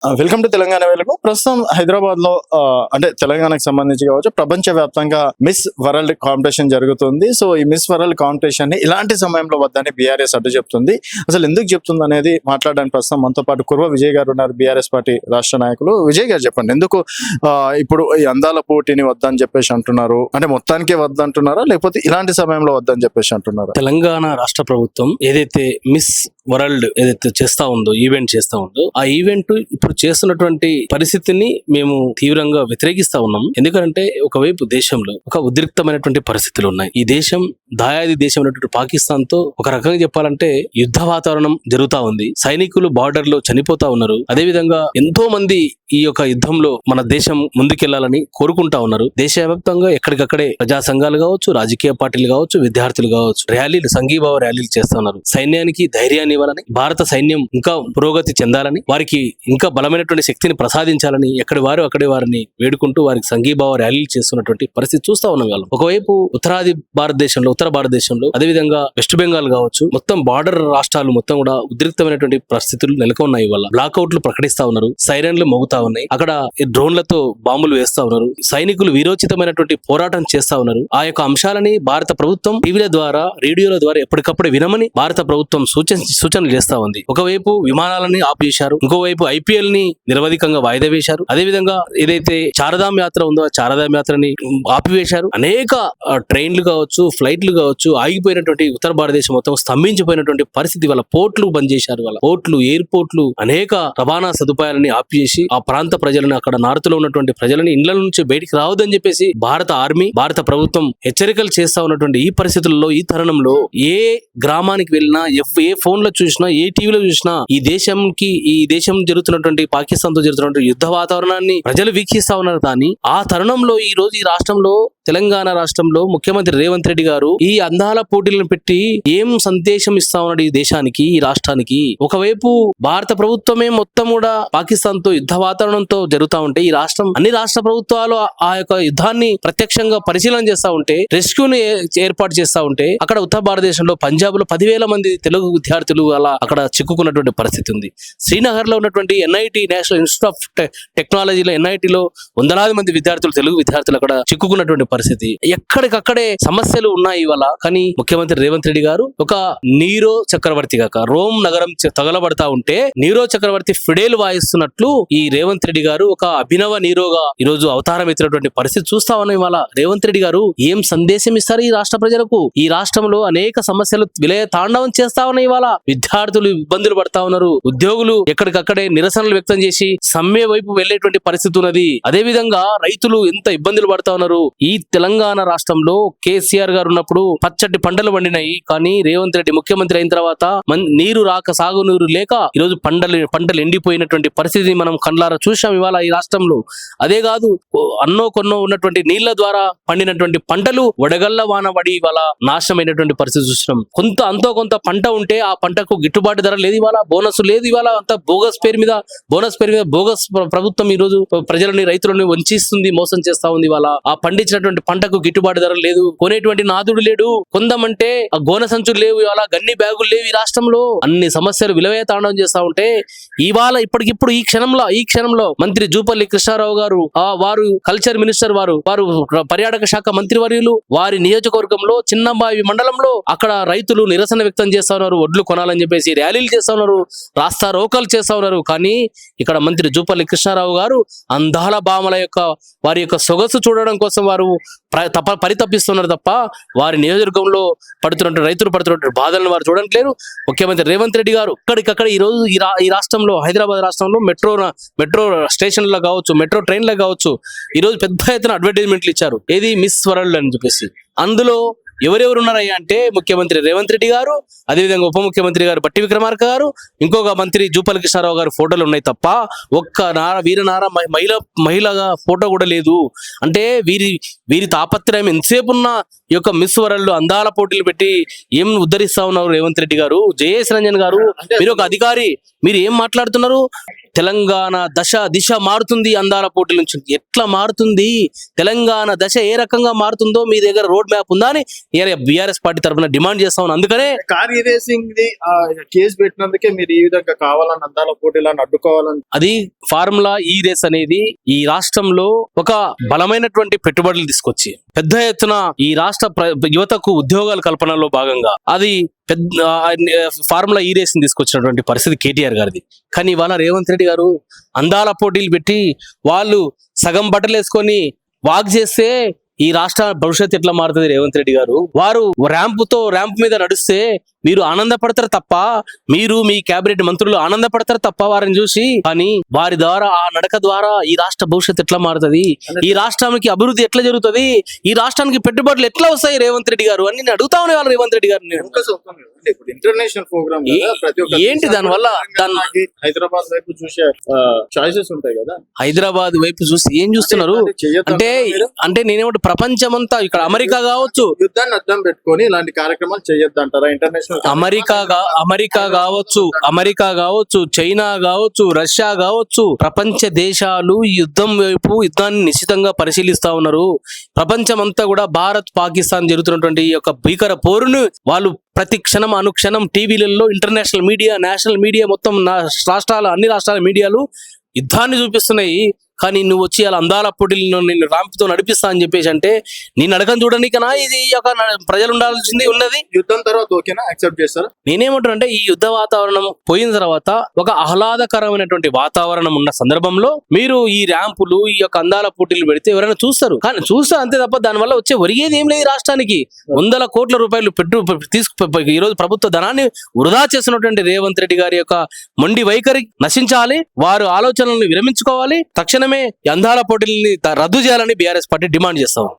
Welcome to Telangana వేళకు. ప్రస్తుతం హైదరాబాద్ లో అంటే తెలంగాణకు సంబంధించి కావచ్చు, ప్రపంచ వ్యాప్తంగా మిస్ వరల్డ్ కాంపిటీషన్ జరుగుతుంది. సో ఈ మిస్ వరల్డ్ కాంపిటీషన్ ని ఇలాంటి సమయంలో వద్దని బీఆర్ఎస్ అడ్డు చెప్తుంది. అసలు ఎందుకు చెప్తుంది అనేది మాట్లాడడానికి ప్రస్తుతం మనతో పాటు కుర్వ విజయ్ గారు ఉన్నారు, బీఆర్ఎస్ పార్టీ రాష్ట్ర నాయకులు. విజయ్ గారు చెప్పండి, ఎందుకు ఇప్పుడు ఈ అందాల పోటీని వద్దని చెప్పేసి అంటున్నారు? అంటే మొత్తానికే వద్దంటున్నారా, లేకపోతే ఇలాంటి సమయంలో వద్దని చెప్పేసి అంటున్నారా? తెలంగాణ రాష్ట్ర ప్రభుత్వం ఏదైతే మిస్ వరల్డ్ ఏదైతే చేస్తా ఉందో, ఈవెంట్ చేస్తా ఉందో, ఆ ఈవెంట్ ఇప్పుడు చేస్తున్నటువంటి పరిస్థితిని మేము తీవ్రంగా వ్యతిరేకిస్తా ఉన్నాం. ఎందుకంటే ఒకవైపు దేశంలో ఒక ఉద్రిక్తమైనటువంటి పరిస్థితులు ఉన్నాయి. ఈ దేశం దాయాది దేశం అయినటువంటి పాకిస్తాన్ తో ఒక రకంగా చెప్పాలంటే యుద్ధ వాతావరణం జరుగుతా ఉంది. సైనికులు బార్డర్ లో చనిపోతా ఉన్నారు. అదే విధంగా ఎంతో మంది ఈ యొక్క యుద్ధంలో మన దేశం ముందుకెళ్లాలని కోరుకుంటా ఉన్నారు. దేశవ్యాప్తంగా ఎక్కడికక్కడే ప్రజా సంఘాలు కావచ్చు, రాజకీయ పార్టీలు కావచ్చు, విద్యార్థులు కావచ్చు, ర్యాలీలు, సంఘీభావ ర్యాలీలు చేస్తా ఉన్నారు. సైన్యానికి ధైర్యాన్ని ఇవ్వాలని, భారత సైన్యం ఇంకా పురోగతి చెందాలని, వారికి ఇంకా బలమైనటువంటి శక్తిని ప్రసాదించాలని ఎక్కడి వారు అక్కడి వారిని వేడుకుంటూ వారికి సంఘీభావ ర్యాలీలు చేస్తున్నటువంటి పరిస్థితి చూస్తా ఉన్నాం. ఒకవైపు ఉత్తరాది భారతదేశంలో, ఉత్తర భారతదేశంలో, అదేవిధంగా వెస్ట్ బెంగాల్ కావచ్చు, మొత్తం బార్డర్ రాష్ట్రాలు మొత్తం కూడా ఉద్రిక్తమైనటువంటి పరిస్థితులు నెలకొన్నాయి. వల్ల బ్లాక్అవుట్లు ప్రకటిస్తా ఉన్నారు, సైరన్లు మోగుతా ఉన్నాయి, అక్కడ డ్రోన్లతో బాంబులు వేస్తా ఉన్నారు, సైనికులు వీరోచితమైనటువంటి పోరాటం చేస్తా ఉన్నారు. ఆ యొక్క అంశాలని భారత ప్రభుత్వం టీవీల ద్వారా, రేడియోల ద్వారా ఎప్పటికప్పుడు వినమని భారత ప్రభుత్వం సూచనలు చేస్తా ఉంది. ఒకవైపు విమానాలని ఆపేశారు, ఇంకోవైపు ఐపీఎల్ ని నిరవధికంగా వాయిదా వేశారు. అదేవిధంగా ఏదైతే చారధామ్ యాత్ర ఉందో ఆ చారధామ్ యాత్రని ఆపివేశారు. అనేక ట్రైన్లు కావచ్చు, ఫ్లైట్లు కావచ్చు ఆగిపోయినటువంటి ఉత్తర భారతదేశం మొత్తం స్తంభించిపోయినటువంటి పరిస్థితి. వాళ్ళ పోర్ట్లు బంద్ చేశారు. వాళ్ళ పోర్ట్లు, ఎయిర్పోర్ట్లు, అనేక రవాణా సదుపాయాలని ఆపిచేసి ఆ ప్రాంత ప్రజలను, అక్కడ నార్త్ లో ఉన్నటువంటి ప్రజలని ఇండ్ల నుంచి బయటికి రావద్దని చెప్పేసి భారత ఆర్మీ, భారత ప్రభుత్వం హెచ్చరికలు చేస్తా ఉన్నటువంటి ఈ పరిస్థితుల్లో, ఈ తరుణంలో ఏ గ్రామానికి వెళ్ళినా, ఏ ఫోన్ లో చూసినా, ఏ టీవీలో చూసినా ఈ దేశం జరుగుతున్నటువంటి పాకిస్తాన్ తో జరుగుతున్నటువంటి యుద్ధ వాతావరణాన్ని ప్రజలు వీక్షిస్తా ఉన్నారు. కానీ ఆ తరుణంలో ఈ రోజు ఈ రాష్ట్రంలో, తెలంగాణ రాష్ట్రంలో ముఖ్యమంత్రి రేవంత్ రెడ్డి గారు ఈ అందాల పోటీలను పెట్టి ఏం సందేశం ఇస్తా ఉన్నాడు ఈ దేశానికి, ఈ రాష్ట్రానికి? ఒకవైపు భారత ప్రభుత్వమే మొత్తం కూడా పాకిస్తాన్ తో యుద్ధ వాతావరణంతో జరుగుతా ఉంటే, ఈ రాష్ట్రం, అన్ని రాష్ట్ర ప్రభుత్వాలు ఆ యొక్క యుద్ధాన్ని ప్రత్యక్షంగా పరిశీలన చేస్తా ఉంటే, రెస్క్యూని ఏర్పాటు చేస్తా ఉంటే, అక్కడ ఉత్తర భారతదేశంలో పంజాబ్ లో 10,000 మంది తెలుగు విద్యార్థులు అలా అక్కడ చిక్కుకున్నటువంటి పరిస్థితి ఉంది. శ్రీనగర్ లో ఉన్నటువంటి ఎన్ఐటి, నేషనల్ ఇన్స్టిట్యూట్ ఆఫ్ టెక్నాలజీలో, ఎన్ఐటిలో వందలాది మంది విద్యార్థులు, తెలుగు విద్యార్థులు అక్కడ చిక్కుకున్నటువంటి పరిస్థితి. ఎక్కడికక్కడే సమస్యలు ఉన్నాయి ఇవాళ. కానీ ముఖ్యమంత్రి రేవంత్ రెడ్డి గారు ఒక నీరో చక్రవర్తి కాక రోమ్ నగరం తగలబడతా ఉంటే నీరో చక్రవర్తి ఫిడేల్ వాయిస్తున్నట్లు ఈ రేవంత్ రెడ్డి గారు ఒక అభినవ నీరోగా ఈ రోజు అవతారం ఎత్తినటువంటి పరిస్థితి చూస్తా ఉన్నాం. ఇవాళ రేవంత్ రెడ్డి గారు ఏం సందేశం ఇస్తారు ఈ రాష్ట్ర ప్రజలకు? ఈ రాష్ట్రంలో అనేక సమస్యలు విలయ తాండవం చేస్తా ఉన్నాయి. ఇవాళ విద్యార్థులు ఇబ్బందులు పడతా ఉన్నారు, ఉద్యోగులు ఎక్కడికక్కడే నిరసనలు వ్యక్తం చేసి సమ్మె వైపు వెళ్లేటువంటి పరిస్థితి ఉన్నది. అదే విధంగా రైతులు ఎంత ఇబ్బందులు పడతా ఉన్నారు. ఈ తెలంగాణ రాష్ట్రంలో కేసీఆర్ గారు ఉన్నప్పుడు పచ్చటి పంటలు పండినాయి. కానీ రేవంత్ రెడ్డి ముఖ్యమంత్రి అయిన తర్వాత నీరు రాక, సాగు నీరు లేక ఈరోజు పంటలు ఎండిపోయినటువంటి పరిస్థితిని మనం కండ్లారా చూసాం ఇవాళ ఈ రాష్ట్రంలో. అదే కాదు, అన్నో కొన్నో ఉన్నటువంటి నీళ్ల ద్వారా పండినటువంటి పంటలు వడగళ్ల వాన పడి ఇవాళ నాశనమైనటువంటి పరిస్థితి చూసినాం. అంతో కొంత పంట ఉంటే ఆ పంటకు గిట్టుబాటు ధర లేదు, ఇవాళ బోనస్ లేదు. ఇవాళ అంత బోగస్ పేరు మీద బోగస్ ప్రభుత్వం ఈ రోజు ప్రజలని, రైతులని వంచిస్తుంది, మోసం చేస్తా ఉంది. ఇవాళ ఆ పండించినటువంటి పంటకు గిట్టుబాటు ధర లేదు, కొనేటువంటి నాదుడు లేడు, కొందామంటే ఆ గోన సంచులు లేవు, ఇవాళ గన్ని బ్యాగులు లేవు. ఈ రాష్ట్రంలో అన్ని సమస్యలు విలువే తాండవం చేస్తా ఉంటే ఇవాళ ఇప్పటికిప్పుడు ఈ క్షణంలో మంత్రి జూపల్లి కృష్ణారావు గారు, వారు కల్చర్ మినిస్టర్, వారు పర్యాటక శాఖ మంత్రివర్యులు, వారి నియోజకవర్గంలో చిన్నబావి మండలంలో అక్కడ రైతులు నిరసన వ్యక్తం చేస్తా ఉన్నారు. ఒడ్లు కొనాలని చెప్పేసి ర్యాలీలు చేస్తా ఉన్నారు, రాస్తా రోకలు చేస్తా ఉన్నారు. కానీ ఇక్కడ మంత్రి జూపల్లి కృష్ణారావు గారు అందాల భామల యొక్క, వారి యొక్క సొగసు చూడడం కోసం వారు పరితపిస్తున్నారు తప్ప వారి నియోజకవర్గంలో రైతులు పడుతున్నటువంటి బాధలను వారు చూడట్లేరు. ముఖ్యమంత్రి రేవంత్ రెడ్డి గారు ఇక్కడికక్కడ ఈ రోజు ఈ రాష్ట్రంలో, హైదరాబాద్ రాష్ట్రంలో మెట్రో స్టేషన్లో కావచ్చు, మెట్రో ట్రైన్లో కావచ్చు, ఈ రోజు పెద్ద ఎత్తున అడ్వర్టైజ్మెంట్లు ఇచ్చారు. ఏది మిస్ వరల్డ్ అని చెప్పేసి. అందులో ఎవరెవరు ఉన్నారయ్యా అంటే ముఖ్యమంత్రి రేవంత్ రెడ్డి గారు, అదేవిధంగా ఉప ముఖ్యమంత్రి గారు బట్టి విక్రమార్క గారు, ఇంకొక మంత్రి జూపల్లి కృష్ణారావు గారు ఫోటోలు ఉన్నాయి తప్ప ఒక్క వీరనార మహిళగా ఫోటో కూడా లేదు. అంటే వీరి తాపత్రయం ఎంతసేపు ఉన్న ఈ యొక్క మిస్ వరల్డ్ అందాల పోటీలు పెట్టి ఏం ఉద్ధరిస్తా ఉన్నారు రేవంత్ రెడ్డి గారు? జయేష్ రంజన్ గారు, మీరు ఒక అధికారి, మీరు ఏం మాట్లాడుతున్నారు? తెలంగాణ దిశ మారుతుంది అందాల పోటీల నుంచి. ఎట్లా మారుతుంది తెలంగాణ దశ ఏ రకంగా మారుతుందో మీ దగ్గర రోడ్ మ్యాప్ ఉందా అని బీఆర్ఎస్ పార్టీ తరఫున డిమాండ్ చేస్తా ఉన్నాం. అందుకనే కార్ రేసింగ్ ది కేసు పెట్టినందుకే మీరు ఈ విధంగా కావాలని అందాల పోటీలను అడ్డుకోవాలని అది ఫార్ములా ఈ రేస్ అనేది ఈ రాష్ట్రంలో ఒక బలమైనటువంటి పెట్టుబడులు తీసుకొచ్చి పెద్ద ఎత్తున ఈ రాష్ట్ర యువతకు ఉద్యోగాల కల్పనలో భాగంగా అది పెద్ద ఫార్ములా ఈ రేస్ ని తీసుకొచ్చినటువంటి పరిస్థితి కేటీఆర్ గారిది. కానీ ఇవాళ రేవంత్ రెడ్డి గారు అందాల పోటీలు పెట్టి వాళ్ళు సగం బట్టలు వేసుకొని వాక్ చేస్తే ఈ రాష్ట్ర భవిష్యత్తు ఎట్లా మారుతుంది? రేవంత్ రెడ్డి గారు వారు ర్యాంప్ మీద నడుస్తే మీరు ఆనందపడతారు తప్ప, మీరు మీ కేబినెట్ మంత్రులు ఆనందపడతారు తప్ప వారిని చూసి. కానీ వారి ద్వారా ఆ నడక ద్వారా ఈ రాష్ట్ర భవిష్యత్తు ఎట్లా మారుతుంది, ఈ రాష్ట్రానికి అభివృద్ధి ఎట్లా జరుగుతుంది, ఈ రాష్ట్రానికి పెట్టుబడులు ఎట్లా వస్తాయి రేవంత్ రెడ్డి గారు అని నేను అడుగుతా ఉన్నాను రేవంత్ రెడ్డి గారిని. ఇంటర్నేషనల్ ప్రోగ్రామ్ ఏంటి దానివల్ల హైదరాబాద్ వైపు చూసే చాయిసెస్ ఉంటాయి కదా, హైదరాబాద్ వైపు చూసి ఏం చూస్తున్నారు అంటే నేనేమంటే ప్రపంచమంతా ఇక్కడ అమెరికా కావచ్చు, యుద్ధాన్ని అర్థం పెట్టుకొని ఇలాంటి కార్యక్రమాలు చేయొద్దంటారా? ఇంటర్నేషనల్ అమెరికా కావచ్చు, చైనా కావచ్చు, రష్యా కావచ్చు, ప్రపంచ దేశాలు ఈ యుద్ధం వైపు యుద్ధాన్ని నిశ్చితంగా పరిశీలిస్తా ఉన్నారు. ప్రపంచం అంతా కూడా భారత్ పాకిస్తాన్ జరుగుతున్నటువంటి ఈ యొక్క భీకర పోరును వాళ్ళు ప్రతి క్షణం అనుక్షణం టీవీలలో ఇంటర్నేషనల్ మీడియా, నేషనల్ మీడియా మొత్తం అన్ని రాష్ట్రాల మీడియాలు యుద్ధాన్ని చూపిస్తున్నాయి. కానీ నువ్వు వచ్చి అలా అందాల పోటీలను నిన్ను ర్యాంప్తో నడిపిస్తా అని చెప్పేసి అంటే నేను అడగని చూడడానికనా ఇది ఒక ప్రజలు ఉండాల్సింది ఉన్నది? యుద్ధం తర్వాత ఓకేనా యాక్సెప్ట్ చేస్తారా? నేనేమంటాను అంటే ఈ యుద్ధ వాతావరణం పోయిన తర్వాత ఒక ఆహ్లాదకరమైనటువంటి వాతావరణం ఉన్న సందర్భంలో మీరు ఈ ర్యాంపులు ఈ యొక్క అందాల పోటీలు పెడితే ఎవరైనా చూస్తారు. కానీ చూస్తారు అంతే తప్ప దానివల్ల వచ్చే ఒరిగేది ఏం లేదు. రాష్ట్రానికి 100 కోట్ల రూపాయలు ఈ రోజు ప్రభుత్వ ధనాన్ని వృధా చేస్తున్నటువంటి రేవంత్ రెడ్డి గారి యొక్క మొండి వైఖరి నశించాలి. వారు ఆలోచనలను విరమించుకోవాలి. తక్షణమే అందాల పోటీలని రద్దు చేయాలని బీఆర్ఎస్ పార్టీ డిమాండ్ చేస్తాం.